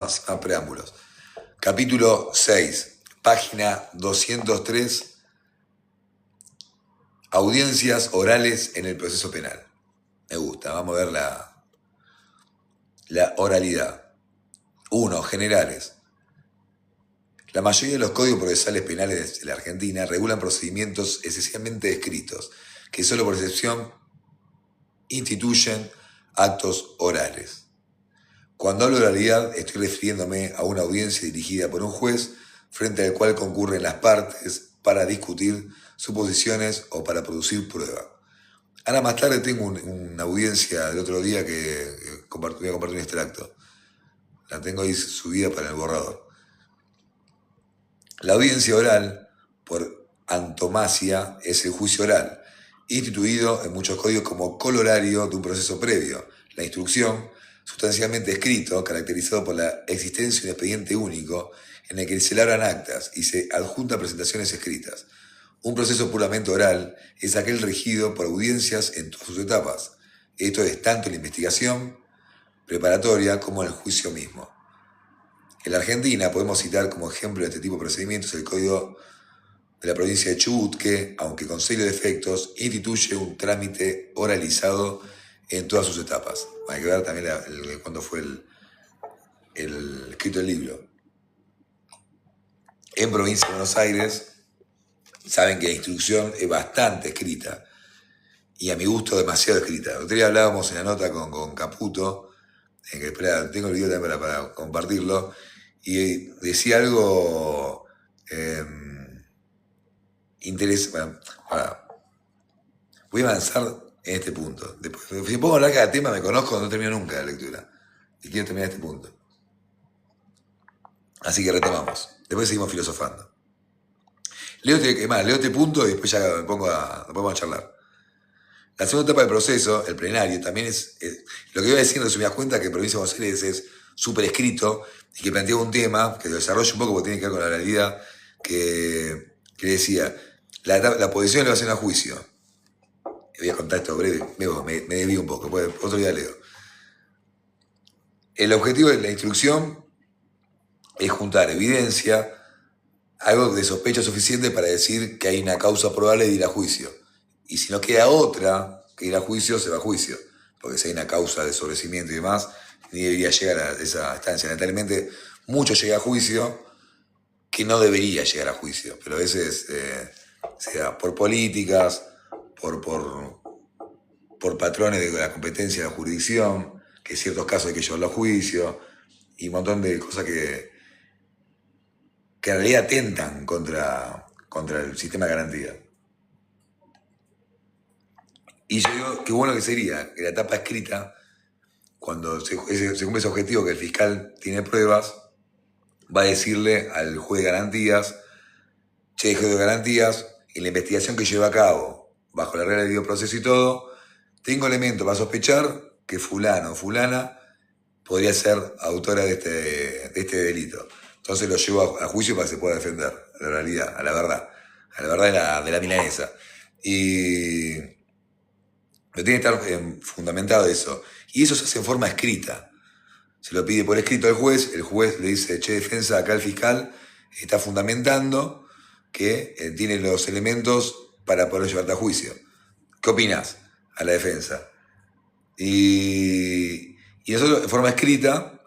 a preámbulos. Capítulo 6, página 203, audiencias orales en el proceso penal. Me gusta, vamos a ver la oralidad. 1. Generales. La mayoría de los códigos procesales penales de la Argentina regulan procedimientos esencialmente escritos, que solo por excepción instituyen actos orales. Cuando hablo de oralidad, estoy refiriéndome a una audiencia dirigida por un juez frente al cual concurren las partes para discutir suposiciones o para producir prueba. Ahora más tarde tengo una audiencia del otro día que voy a compartir un extracto. La tengo ahí subida para el borrador. La audiencia oral, por antonomasia, es el juicio oral, instituido en muchos códigos como corolario de un proceso previo, la instrucción, sustancialmente escrito, caracterizado por la existencia de un expediente único en el que se labran actas y se adjuntan presentaciones escritas. Un proceso puramente oral es aquel regido por audiencias en todas sus etapas. Esto es tanto la investigación preparatoria como el juicio mismo. En la Argentina podemos citar como ejemplo de este tipo de procedimientos el Código de la provincia de Chubut, que, aunque con serios defectos, instituye un trámite oralizado en todas sus etapas. Hay que ver también cuándo fue el escrito el libro. En provincia de Buenos Aires, saben que la instrucción es bastante escrita, y a mi gusto demasiado escrita. El otro día hablábamos en la nota con Caputo, en que espera, tengo el video también para compartirlo, y decía algo interesante. Bueno, ahora, voy a avanzar en este punto. Después, si pongo a hablar cada tema, me conozco, no termino nunca la lectura. Y quiero terminar este punto. Así que retomamos. Después seguimos filosofando. Leo este punto y después ya nos ponemos a charlar. La segunda etapa del proceso, el plenario, también es lo que iba a decir en resumidas cuentas, que en Provincia de Buenos Aires es súper escrito y que plantea un tema que lo desarrollo un poco porque tiene que ver con la realidad, que decía, la posición de elevación a juicio. Voy a contar esto breve, me desvío un poco, otro día leo. El objetivo de la instrucción es juntar evidencia, algo de sospecha suficiente para decir que hay una causa probable de ir a juicio. Y si no queda otra que ir a juicio, se va a juicio. Porque si hay una causa de sobrecimiento y demás, ni debería llegar a esa instancia. Lamentablemente, mucho llega a juicio que no debería llegar a juicio. Pero a veces se da por políticas, por patrones de la competencia de la jurisdicción, que en ciertos casos hay que llevarlo a juicio, y un montón de cosas que en realidad atentan contra el sistema de garantía. Y yo digo, qué bueno que sería que la etapa escrita, cuando se cumple ese objetivo que el fiscal tiene pruebas, va a decirle al juez de garantías, che, juez de garantías, en la investigación que lleva a cabo, bajo la regla de debido proceso y todo, tengo elementos para sospechar que fulano o fulana podría ser autora de este delito. Entonces lo llevo a juicio para que se pueda defender, a la realidad, a la verdad de la milanesa. Y pero tiene que estar fundamentado eso. Y eso se hace en forma escrita. Se lo pide por escrito al juez, el juez le dice, che, defensa, acá el fiscal está fundamentando que tiene los elementos para poder llevarte a juicio. ¿Qué opinás? A la defensa. Y nosotros, en forma escrita,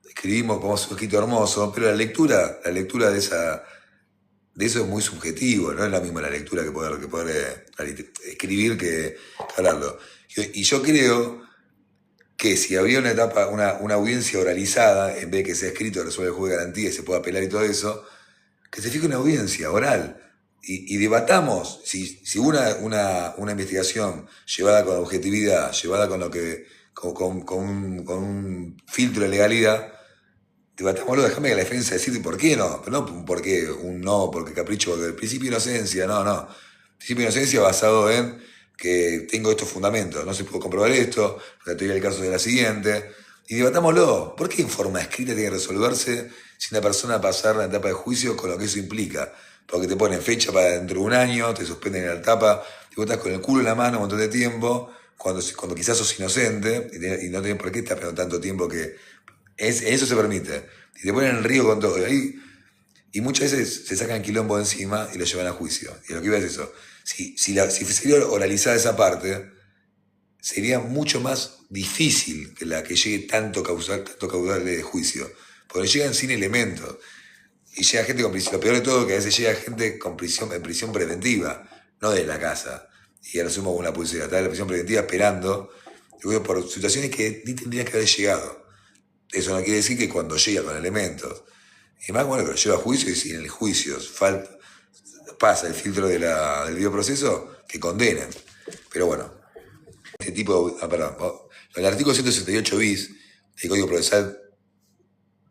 escribimos, ponemos un escrito hermoso, pero la lectura de eso es muy subjetivo, no es la misma la lectura que poder escribir que hablarlo. Y yo creo que si habría una etapa, una audiencia oralizada, en vez de que sea escrito, resuelve el juez de garantía y se pueda apelar y todo eso, que se fije una audiencia oral y debatamos si hubo una investigación llevada con objetividad, llevada con lo que con un filtro de legalidad. Debatámoslo, déjame que la defensa decirte por qué no, pero no porque un no, porque capricho, porque el principio de inocencia, no. El principio de inocencia basado en que tengo estos fundamentos, no se puede comprobar esto, la teoría del caso es la siguiente, y debatámoslo. ¿Por qué en forma escrita tiene que resolverse si una persona pasar la etapa de juicio con lo que eso implica? Porque te ponen fecha para dentro de un año, te suspenden en la etapa, te botas con el culo en la mano un montón de tiempo, cuando quizás sos inocente, y no tenés por qué estar esperando tanto tiempo que Eso se permite. Y te ponen en riesgo con todo. Y muchas veces se sacan quilombo de encima y lo llevan a juicio. Y lo que iba es eso. Si sería oralizada esa parte, sería mucho más difícil que la que llegue tanto caudal de juicio. Porque llegan sin elementos. Y llega gente con prisión. Lo peor de todo es que a veces llega gente con en prisión preventiva, no de la casa. Y a lo sumo con una pulsera. Está en la prisión preventiva esperando, por situaciones que ni tendrían que haber llegado. Eso no quiere decir que cuando llega con elementos. Y más bueno que lo lleva a juicio y si en el juicio pasa el filtro del bioproceso, que condenen. Pero bueno, este tipo perdón, el artículo 168 bis del Código Procesal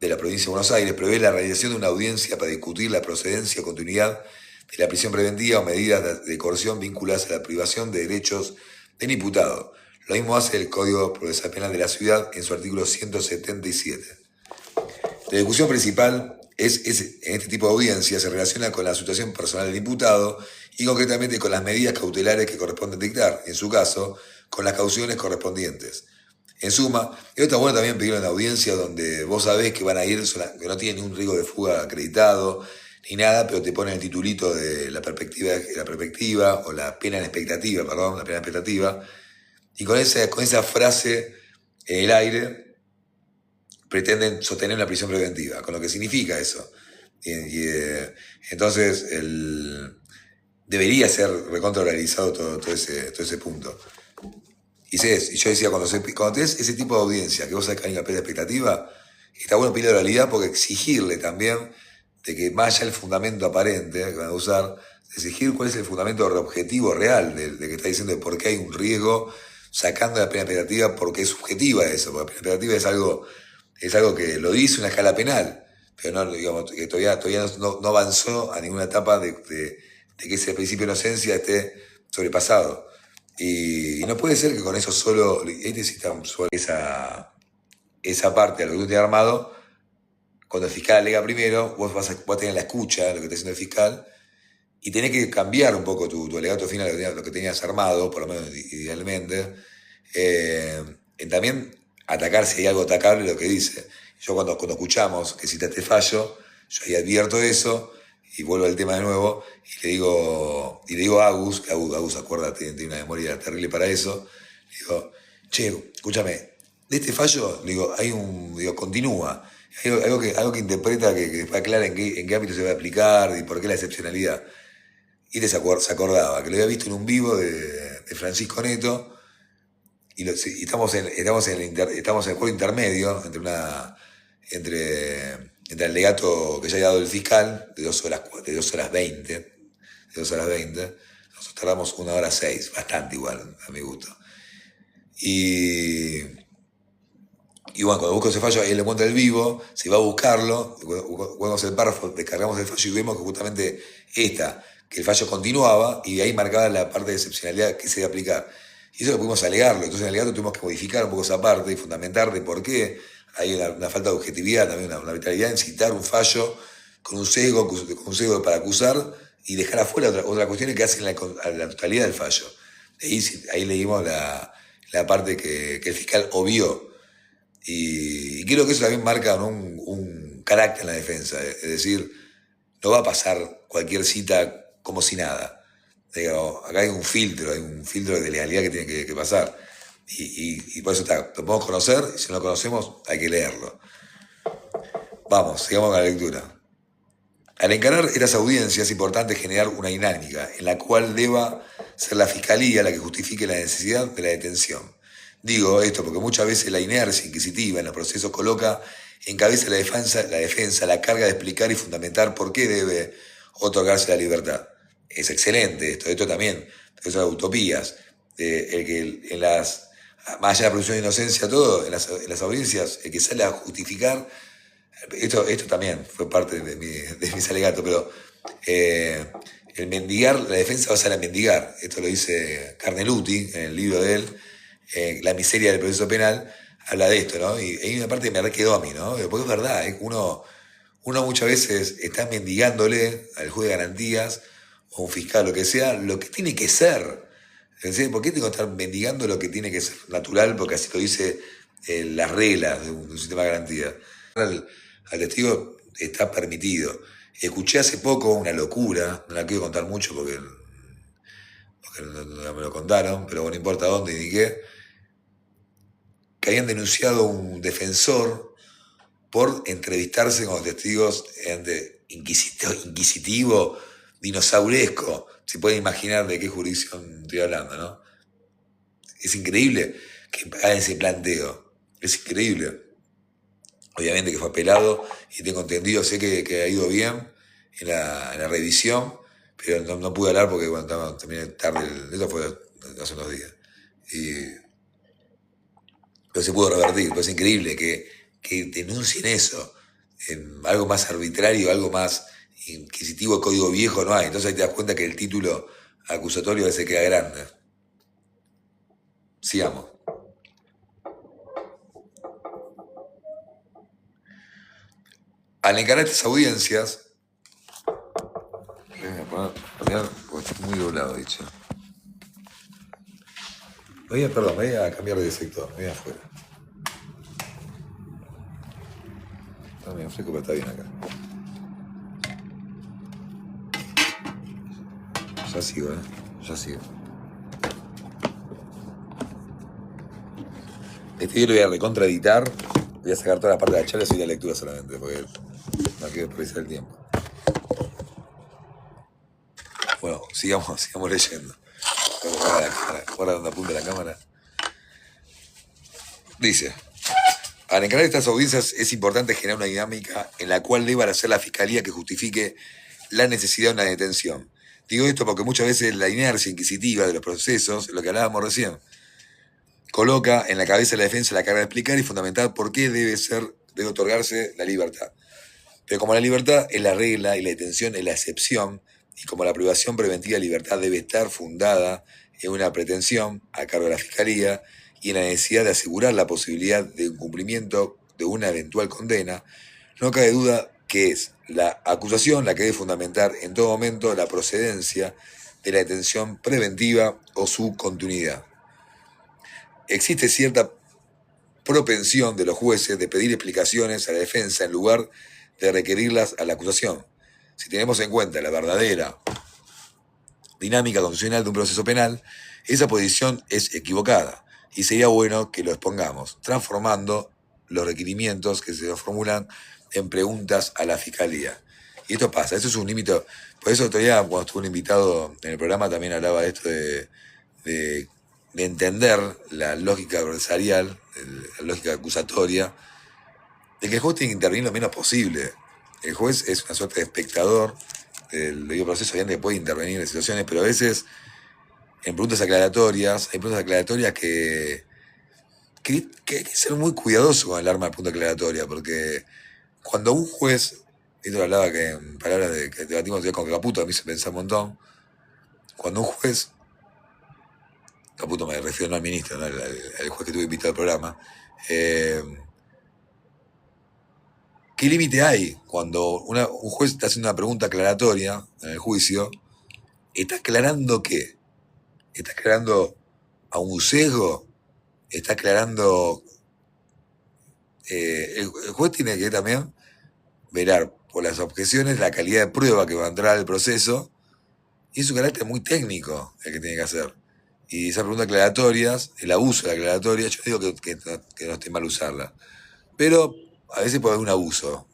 de la Provincia de Buenos Aires prevé la realización de una audiencia para discutir la procedencia o continuidad de la prisión preventiva o medidas de coerción vinculadas a la privación de derechos del imputado. Lo mismo hace el Código Procesal Penal de la Ciudad en su artículo 177. La discusión principal en este tipo de audiencia se relaciona con la situación personal del imputado y concretamente con las medidas cautelares que corresponden dictar, en su caso, con las cauciones correspondientes. En suma, esto está bueno también pedir una audiencia donde vos sabés que van a ir, que no tienen ningún riesgo de fuga acreditado ni nada, pero te ponen el titulito de la perspectiva o la pena en expectativa, la pena en expectativa, y con esa frase en el aire pretenden sostener una prisión preventiva, con lo que significa eso. Entonces, debería ser recontrarrealizado todo ese punto. Y yo decía, cuando tenés ese tipo de audiencia, que vos sabés que hay una pena expectativa, está bueno pedir la oralidad porque exigirle también de que más allá del fundamento aparente que van a usar, exigir cuál es el fundamento objetivo real de que está diciendo de por qué hay un riesgo, sacando la pena expectativa porque es subjetiva eso, porque la pena expectativa es algo que lo dice una escala penal, pero no, digamos, que todavía no avanzó a ninguna etapa de que ese principio de inocencia esté sobrepasado. Y no puede ser que con eso solo, esa parte de lo que tú te has armado, cuando el fiscal alega primero, vos vas a tener la escucha de lo que está haciendo el fiscal y tenés que cambiar un poco tu alegato final, lo que tenías armado, por lo menos idealmente, también atacar si hay algo atacable lo que dice. Yo cuando escuchamos que citaste fallo, yo ahí advierto eso y vuelvo al tema de nuevo y le digo a Agus, que Agus acuérdate, tiene una memoria terrible para eso, le digo, che, escúchame, de este fallo, digo, continúa. Hay algo que interpreta, que aclara en qué ámbito se va a aplicar y por qué la excepcionalidad. Y se acordaba que lo había visto en un vivo de Francisco Neto y estamos en el acuerdo intermedio entre el alegato que ya había dado el fiscal de 2 horas 20. Nosotros tardamos 1 hora 6, bastante igual a mi gusto. Y bueno, cuando busco ese fallo, ahí le encuentro el vivo, se va a buscarlo, buscamos el párrafo, descargamos el fallo y vemos que justamente que el fallo continuaba y de ahí marcaba la parte de excepcionalidad que se iba a aplicar. Y eso lo pudimos alegarlo, entonces en el alegato tuvimos que modificar un poco esa parte y fundamentar de por qué hay una falta de objetividad, también una arbitrariedad en citar un fallo con un sesgo para acusar y dejar afuera otras cuestiones que hacen a la totalidad del fallo. Ahí leímos la parte que el fiscal obvió. Y creo que eso también marca, ¿no?, un carácter en la defensa. Es decir, no va a pasar cualquier cita como si nada. Digo, acá hay un filtro de legalidad que tiene que pasar. Y por eso lo podemos conocer, y si no lo conocemos, hay que leerlo. Vamos, sigamos con la lectura. Al encarar estas audiencias es importante generar una dinámica en la cual deba ser la fiscalía la que justifique la necesidad de la detención. Digo esto porque muchas veces la inercia inquisitiva en los procesos coloca en cabeza la defensa la carga de explicar y fundamentar por qué debe otorgarse la libertad. Es excelente esto también, eso de utopías, más allá de la presunción de inocencia, todo, en las audiencias, el que sale a justificar, esto también fue parte de mis alegatos, pero el mendigar, la defensa va a ser a mendigar, esto lo dice Carneluti en el libro de él, La miseria del proceso penal, habla de esto, ¿no? Y hay una parte que me quedó a mí, ¿no? Porque es verdad, uno muchas veces está mendigándole al juez de garantías o un fiscal, lo que sea, lo que tiene que ser. ¿Por qué tengo que estar mendigando lo que tiene que ser natural? Porque así lo dice las reglas de un sistema de garantía. Al testigo está permitido. Escuché hace poco una locura, no la quiero contar mucho porque no me lo contaron, pero bueno, no importa dónde ni qué, que habían denunciado a un defensor por entrevistarse con los testigos inquisitivo, dinosauresco. Se pueden imaginar de qué jurisdicción estoy hablando, ¿no? Es increíble que hagan ese planteo. Es increíble. Obviamente que fue apelado y tengo entendido, sé que ha ido bien en la revisión, pero no pude hablar porque bueno, terminé tarde. Eso fue hace unos días. Pero se pudo revertir. Pero es increíble que denuncien eso. Algo más arbitrario, algo más inquisitivo, el código viejo no hay. Entonces ahí te das cuenta que el título acusatorio a veces queda grande. Sigamos. Al encarar estas audiencias, voy a cambiar, porque está muy doblado, dicho. Voy a cambiar de sector, voy afuera. Está medio fresco, pero está bien acá. Ya sigo, ya sigo. Este video lo voy a recontraeditar. Voy a sacar toda la parte de la charla y la lectura solamente, porque no quiero desperdiciar el tiempo. Bueno, sigamos leyendo. Ahora donde apunta la cámara. Dice: al encarar estas audiencias es importante generar una dinámica en la cual deba hacer la fiscalía que justifique la necesidad de una detención. Digo esto porque muchas veces la inercia inquisitiva de los procesos, lo que hablábamos recién, coloca en la cabeza de la defensa la carga de explicar y fundamentar por qué debe otorgarse la libertad. Pero como la libertad es la regla y la detención es la excepción, y como la privación preventiva de libertad debe estar fundada en una pretensión a cargo de la Fiscalía y en la necesidad de asegurar la posibilidad de cumplimiento de una eventual condena, no cabe duda que es la acusación la que debe fundamentar en todo momento la procedencia de la detención preventiva o su continuidad. Existe cierta propensión de los jueces de pedir explicaciones a la defensa en lugar de requerirlas a la acusación. Si tenemos en cuenta la verdadera dinámica constitucional de un proceso penal, esa posición es equivocada y sería bueno que lo expongamos, transformando los requerimientos que se nos formulan en preguntas a la Fiscalía. Y esto pasa, eso es un límite. Por eso todavía cuando estuvo un invitado en el programa también hablaba de esto de entender la lógica adversarial, la lógica acusatoria, de que el juez tiene que intervenir lo menos posible. El juez es una suerte de espectador del debido proceso, obviamente puede intervenir en situaciones, pero a veces en preguntas aclaratorias, hay preguntas aclaratorias que hay que ser muy cuidadoso con el arma de pregunta aclaratoria, porque cuando un juez, esto lo hablaba que en palabras que debatimos con Caputo, a mí se pensaba un montón, cuando un juez, Caputo me refiero no al ministro, ¿no? al juez que tuve invitado al programa, ¿qué límite hay cuando un juez está haciendo una pregunta aclaratoria en el juicio? ¿Está aclarando qué? ¿Está aclarando a un sesgo? ¿Está aclarando? El juez tiene que también velar por las objeciones, la calidad de prueba que va a entrar al proceso, y es un carácter muy técnico el que tiene que hacer. Y esas preguntas aclaratorias, el abuso de la aclaratoria, yo digo que no esté mal usarla, pero a veces puede haber un abuso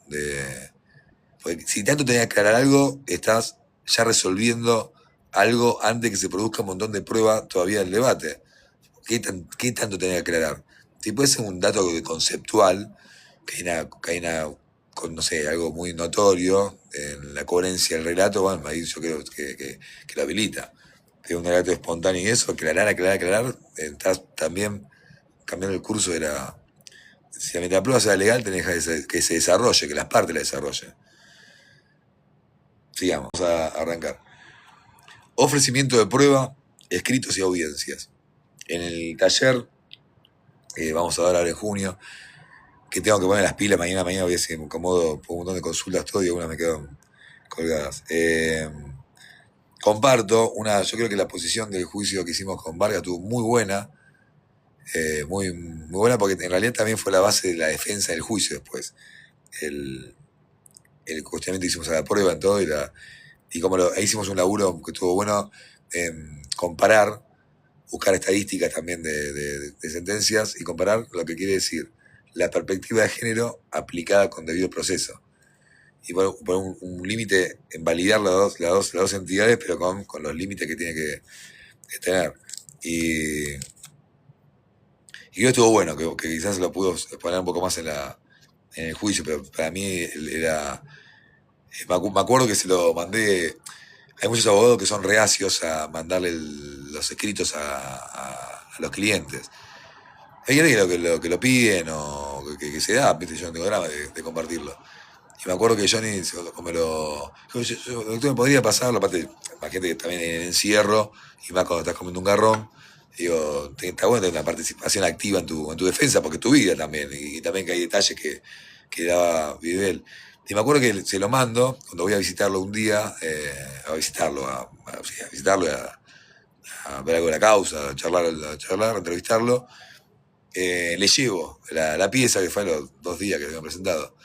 porque si tanto tenés que aclarar algo, estás ya resolviendo algo antes que se produzca un montón de pruebas todavía del debate. ¿Qué tanto tenés que aclarar? Si puede ser un dato conceptual, que hay no sé, algo muy notorio en la coherencia del relato, bueno, ahí yo creo que lo habilita. Que un relato espontáneo y eso, aclarar, estás también cambiando el curso de la... Si la prueba sea legal, tenés que se desarrolle, que las partes la desarrollen. Sigamos, vamos a arrancar. Ofrecimiento de prueba, escritos y audiencias. En el taller, vamos a dar ahora en junio, que tengo que poner las pilas, mañana voy a ver si me acomodo por un montón de consultas todo y algunas me quedan colgadas. Comparto yo creo que la posición del juicio que hicimos con Vargas estuvo muy buena, muy buena, porque en realidad también fue la base de la defensa del juicio después. El, el cuestionamiento que hicimos a la prueba en todo, y como ahí hicimos un laburo que estuvo bueno en comparar, buscar estadísticas también de sentencias y comparar lo que quiere decir la perspectiva de género aplicada con debido proceso. Y poner un límite en validar las dos entidades, pero con los límites que tiene que tener. Y creo que estuvo bueno, que quizás lo pudo poner un poco más en el juicio, pero para mí era. Me acuerdo que se lo mandé. Hay muchos abogados que son reacios a mandarle los escritos a los clientes. Hay gente que lo piden o que se da, ¿viste? Yo no tengo drama de compartirlo. Y me acuerdo que Johnny me lo. Doctor, me podría pasarlo, aparte, imagínate que también en encierro, y más cuando estás comiendo un garrón, digo, está bueno tener una participación activa en tu defensa, porque es tu vida también, y también que hay detalles que daba Videl. Y me acuerdo que se lo mando, cuando voy a visitarlo un día, a visitarlo, a ver algo de la causa, a charlar, a entrevistarlo, le llevo la pieza que fue a los 2 días que habían presentado.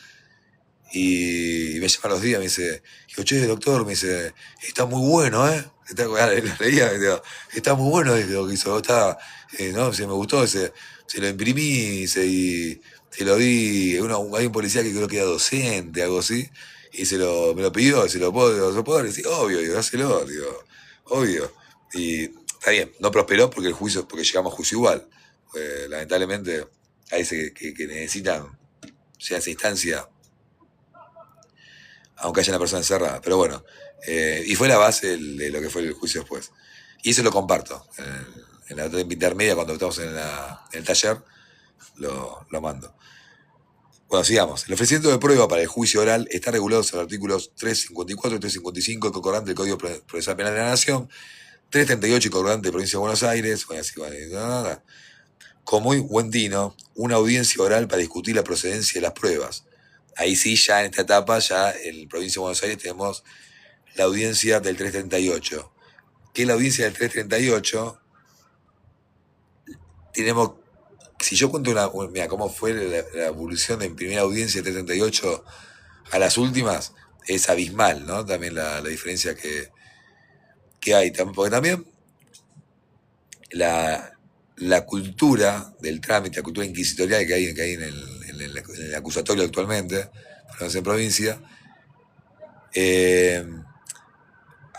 Y me llama a los días, me dice, digo, che, doctor, me dice, está muy bueno, ¿eh? Lo leía, digo, está muy bueno lo que hizo, está, ¿no? Se me gustó, se lo imprimí, y se lo di, hay un policía que creo que era docente, algo así, y me lo pidió, se lo puedo dar, y sí, obvio, digo, dáselo, digo, obvio. Y está bien, no prosperó porque llegamos a juicio igual. Lamentablemente, hay que necesitan, sea esa instancia, aunque haya una persona encerrada. Pero bueno, y fue la base de lo que fue el juicio después. Y eso lo comparto. En la intermedia, cuando estamos en el taller, lo mando. Bueno, sigamos. El ofrecimiento de prueba para el juicio oral está regulado en los artículos 354 y 355 del concordante del Código Procesal Penal de la Nación, 338 y concordante de Provincia de Buenos Aires. Bueno, así, nada. Como muy buen tino, una audiencia oral para discutir la procedencia de las pruebas. Ahí sí, ya en esta etapa, ya en Provincia de Buenos Aires tenemos la audiencia del 338. Que la audiencia del 338, tenemos, si yo cuento mira, cómo fue la evolución de primera audiencia del 338 a las últimas, es abismal, ¿no? También la diferencia que hay. Porque también la cultura del trámite, la cultura inquisitorial que hay en el acusatorio actualmente, en provincia,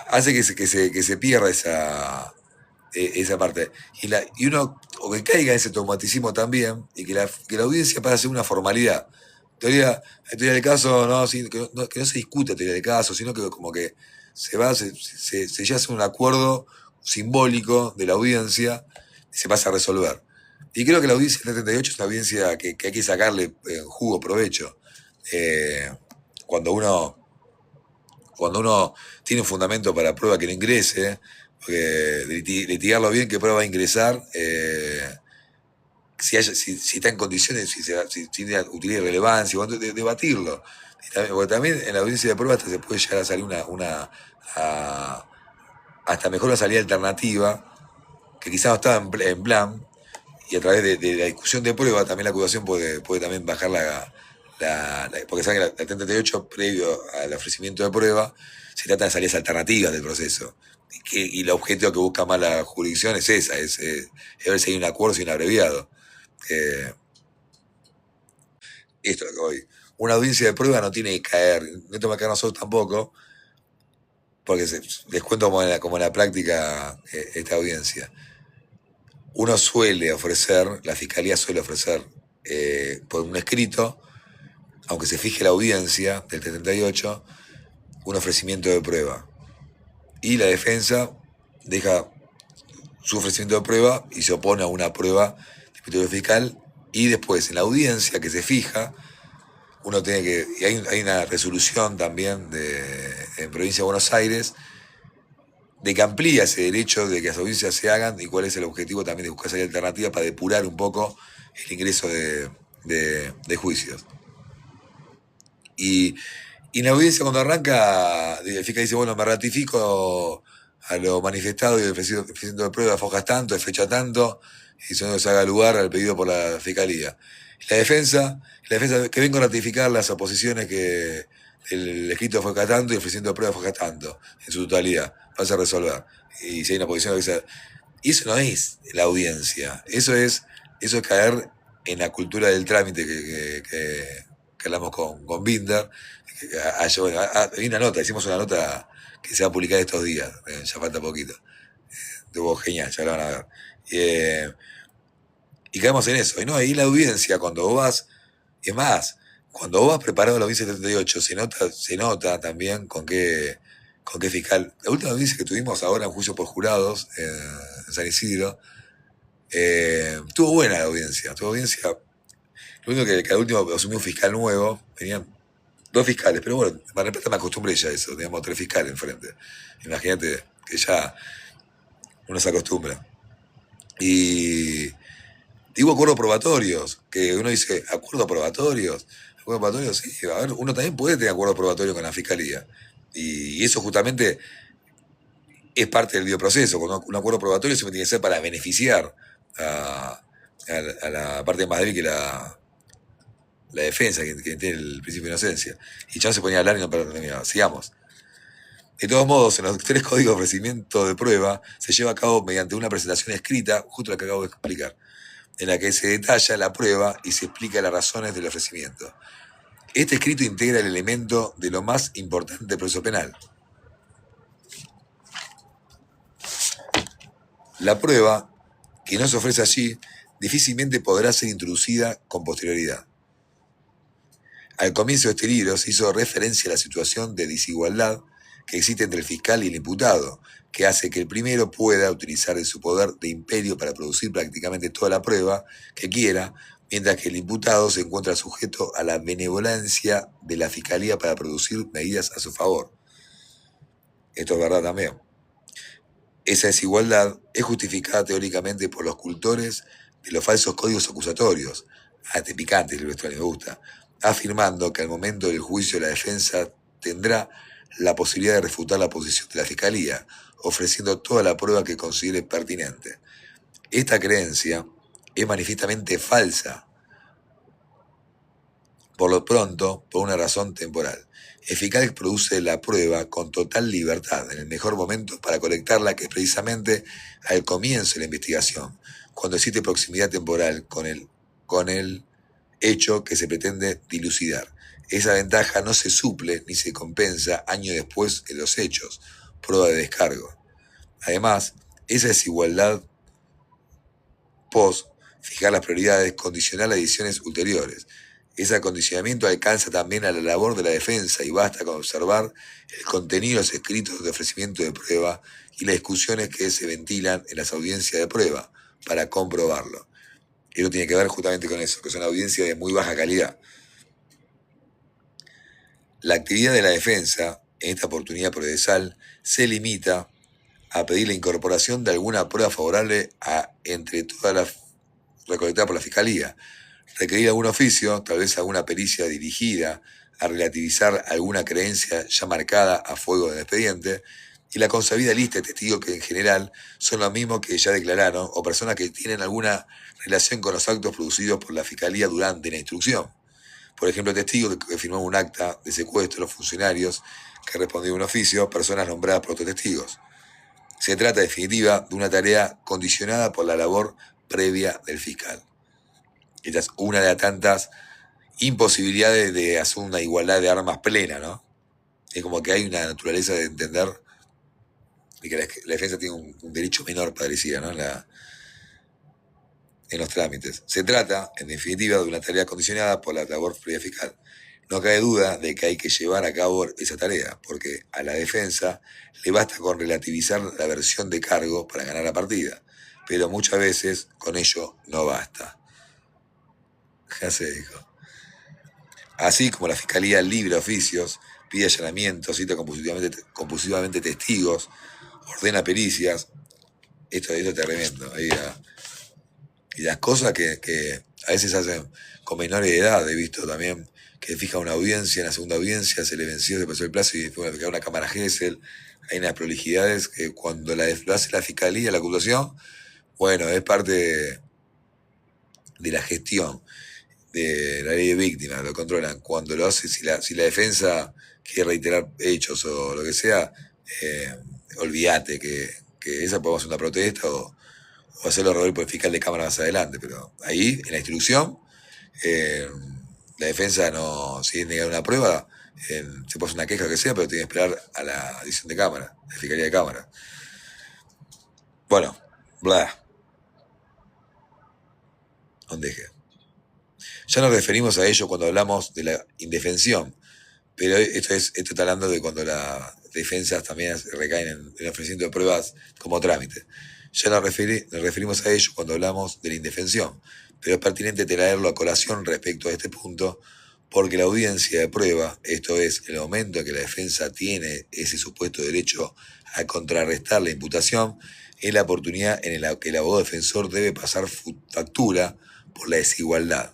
hace que se pierda esa parte. Y uno, o que caiga en ese automaticismo también, y que la audiencia pasa a ser una formalidad. La teoría del caso, no, sí, que no se discute la teoría del caso, sino que como que se ya hace un acuerdo simbólico de la audiencia y se pasa a resolver. Y creo que la audiencia del 38 es una audiencia que hay que sacarle jugo, provecho. Cuando uno tiene un fundamento para prueba que no ingrese, porque litigarlo bien, qué prueba va a ingresar, si está en condiciones, si tiene utilidad y relevancia, debatirlo. Porque también en la audiencia de prueba hasta se puede llegar a salir hasta mejor una salida alternativa, que quizás no estaba en plan, y a través de la discusión de prueba también la acusación puede también bajar porque saben que la 38, previo al ofrecimiento de prueba, se trata de salidas alternativas del proceso. Y el objetivo que busca más la jurisdicción es esa, es ver si hay un acuerdo, si hay un abreviado. Esto es lo que voy. Una audiencia de prueba no tiene que caer, no tengo que caer nosotros tampoco, porque les cuento como en la práctica esta audiencia. Uno suele ofrecer, la fiscalía suele ofrecer por un escrito, aunque se fije la audiencia del 78, un ofrecimiento de prueba. Y la defensa deja su ofrecimiento de prueba y se opone a una prueba del criterio fiscal, y después en la audiencia que se fija, uno tiene que, y hay una resolución también en Provincia de Buenos Aires de que amplía ese derecho de que las audiencias se hagan, y cuál es el objetivo también de buscar esa alternativa para depurar un poco el ingreso de juicios. Y en la audiencia cuando arranca, el fiscal dice, bueno, me ratifico a lo manifestado y el ofrecimiento de prueba, fojas tanto, de fecha tanto, y solo se haga lugar al pedido por la Fiscalía. La defensa que vengo a ratificar las oposiciones que el escrito fue acá tanto y ofreciendo pruebas fue acá tanto, en su totalidad, vas a resolver. Y si hay una oposición que sea... Y eso no es la audiencia, eso es caer en la cultura del trámite que hablamos con Binder. Hay una nota, hicimos una nota que se va a publicar estos días, ya falta poquito. Estuvo genial, ya lo van a ver. Y caemos en eso. Y no, ahí la audiencia, cuando vos vas, es más, cuando vos vas preparado a la audiencia 78, se nota también con qué fiscal. La última audiencia que tuvimos ahora en juicio por jurados en San Isidro, estuvo buena la audiencia. Lo único que al último asumió un fiscal nuevo, venían dos fiscales, pero bueno, Mar del Plata me acostumbré ya a eso, teníamos 3 fiscales enfrente. Imagínate que ya uno se acostumbra. Y hubo acuerdos probatorios, que uno dice, ¿acuerdos probatorios? ¿Acuerdos probatorios? Sí, a ver, uno también puede tener acuerdos probatorios con la Fiscalía. Y eso justamente es parte del bioproceso. Cuando un acuerdo probatorio siempre tiene que ser para beneficiar a la parte más débil que la defensa, que tiene el principio de inocencia. Y ya se ponía a hablar y no terminaba. Sigamos. De todos modos, en los 3 códigos de ofrecimiento de prueba se lleva a cabo mediante una presentación escrita, justo la que acabo de explicar, en la que se detalla la prueba y se explica las razones del ofrecimiento. Este escrito integra el elemento de lo más importante del proceso penal. La prueba que no se ofrece allí difícilmente podrá ser introducida con posterioridad. Al comienzo de este libro se hizo referencia a la situación de desigualdad que existe entre el fiscal y el imputado, que hace que el primero pueda utilizar de su poder de imperio para producir prácticamente toda la prueba que quiera, mientras que el imputado se encuentra sujeto a la benevolencia de la Fiscalía para producir medidas a su favor. Esto es verdad también. Esa desigualdad es justificada teóricamente por los cultores de los falsos códigos acusatorios, este picante, el vestuario me gusta, afirmando que al momento del juicio la defensa tendrá la posibilidad de refutar la posición de la Fiscalía, ofreciendo toda la prueba que considere pertinente. Esta creencia es manifiestamente falsa, por lo pronto, por una razón temporal. El fiscal produce la prueba con total libertad, en el mejor momento para colectarla, que es precisamente al comienzo de la investigación, cuando existe proximidad temporal con el hecho que se pretende dilucidar. Esa ventaja no se suple ni se compensa años después en los hechos, prueba de descargo. Además, esa desigualdad fijar las prioridades, condicionar las ediciones ulteriores. Ese acondicionamiento alcanza también a la labor de la defensa y basta con observar el contenido de los escritos de ofrecimiento de prueba y las discusiones que se ventilan en las audiencias de prueba para comprobarlo. Y eso tiene que ver justamente con eso, que son audiencias de muy baja calidad. La actividad de la defensa, en esta oportunidad procesal, se limita a pedir la incorporación de alguna prueba favorable entre todas las recolectadas por la Fiscalía, requerir algún oficio, tal vez alguna pericia dirigida a relativizar alguna creencia ya marcada a fuego del expediente, y la consabida lista de testigos que en general son los mismos que ya declararon o personas que tienen alguna relación con los actos producidos por la Fiscalía durante la instrucción. Por ejemplo, testigos que firmaron un acta de secuestro, funcionarios que respondieron un oficio, personas nombradas por otros testigos. Se trata, en definitiva, de una tarea condicionada por la labor previa del fiscal. Esta es una de las tantas imposibilidades de hacer una igualdad de armas plena, ¿no? Es como que hay una naturaleza de entender y que la defensa tiene un derecho menor, parecía, ¿no? En los trámites. Se trata, en definitiva, de una tarea condicionada por la labor previa fiscal. No cabe duda de que hay que llevar a cabo esa tarea, porque a la defensa le basta con relativizar la versión de cargo para ganar la partida, pero muchas veces con ello no basta. Ya se dijo. Así como la Fiscalía libre oficios, pide allanamientos, cita compulsivamente testigos, ordena pericias, esto es tremendo. Y las cosas que a veces hacen con menores de edad, he visto también que fija una audiencia, en la segunda audiencia se le venció, se pasó el plazo y después quedó una cámara Gesell. Hay unas prolijidades que cuando lo hace la Fiscalía, la acusación, bueno, es parte de la gestión de la ley de víctimas, lo controlan. Cuando lo hace, si la defensa quiere reiterar hechos o lo que sea, olvídate que esa podemos hacer una protesta o hacerlo rever por el fiscal de cámara más adelante, pero ahí, en la instrucción, la defensa no, si es negar una prueba, se puede hacer una queja o lo que sea, pero tiene que esperar a la edición de cámara, la fiscalía de cámara. Bueno, bla. ¿Dónde dejé? Ya nos referimos a ello cuando hablamos de la indefensión, pero esto está hablando de cuando las defensas también recaen en el ofrecimiento de pruebas como trámite. Ya nos referimos a ello cuando hablamos de la indefensión, pero es pertinente traerlo a colación respecto a este punto, porque la audiencia de prueba, esto es, el momento en que la defensa tiene ese supuesto derecho a contrarrestar la imputación, es la oportunidad en la que el abogado defensor debe pasar factura por la desigualdad